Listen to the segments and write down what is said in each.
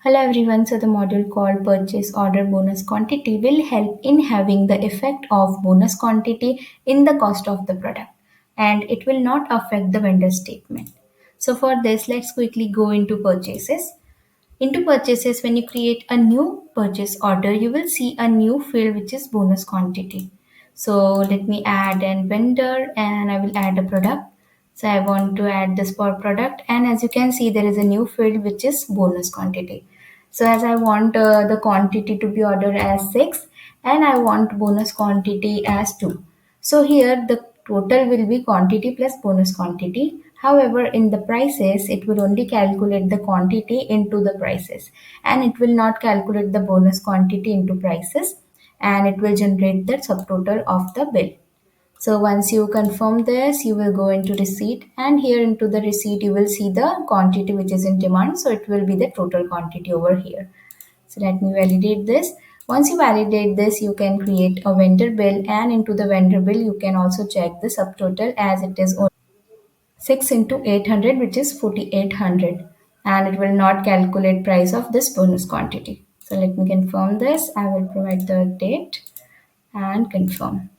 Hello everyone, so the module called Purchase Order Bonus Quantity will help in having the effect of bonus quantity in the cost of the product, and it will not affect the vendor statement. So for this, let's quickly go into purchases. Into purchases, when you create a new purchase order, you will see a new field which is bonus quantity. So let me add an vendor and I will add a product. So I want to add this for product, and as you can see there is a new field which is bonus quantity. So as I want the quantity to be ordered as 6 and I want bonus quantity as 2. So here the total will be quantity plus bonus quantity. However, in the prices, it will only calculate the quantity into the prices, and it will not calculate the bonus quantity into prices, and it will generate the subtotal of the bill. So once you confirm this, you will go into receipt, and here into the receipt you will see the quantity which is in demand. So it will be the total quantity over here. So let me validate this. Once you validate this, you can create a vendor bill, and into the vendor bill you can also check the subtotal as it is 6 into 800, which is 4800, and it will not calculate price of this bonus quantity. So let me confirm this. I will provide the date and confirm.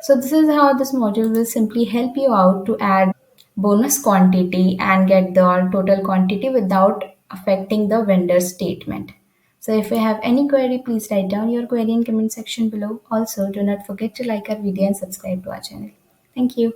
So this is how this module will simply help you out to add bonus quantity and get the total quantity without affecting the vendor statement. So if you have any query, please write down your query in comment section below. Also, do not forget to like our video and subscribe to our channel. Thank you.